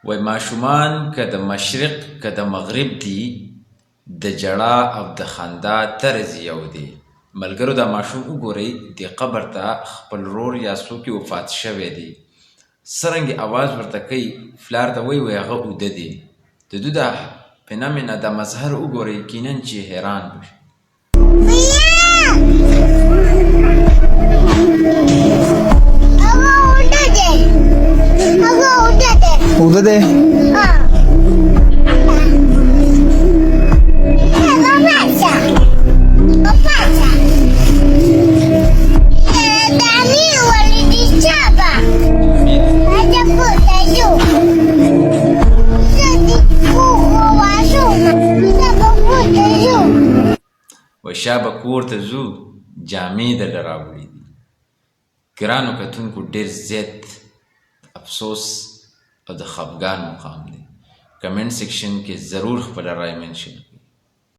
وای ماشومان که د مشرق که د مغرب دي د جړا او د خندا طرز یو دی. ملګرو دا ماشوم وګورئ د قبر ته خپل رور یا څوک وفات شوی دی څرنګې اواز ورته کوي فلار ته وایي هغه اوده دی. د دو دا فنامنا دا مظهر وګورئ یقینا چې حیران بشي. اوده دی و شابه کور ته ځو جامې درله راوړي دي. ګرانو کتونکو ډېر زیات افسوس او د خفګان مقام دی. کمنټ سیکشن کې ضرور خپله رای منشن.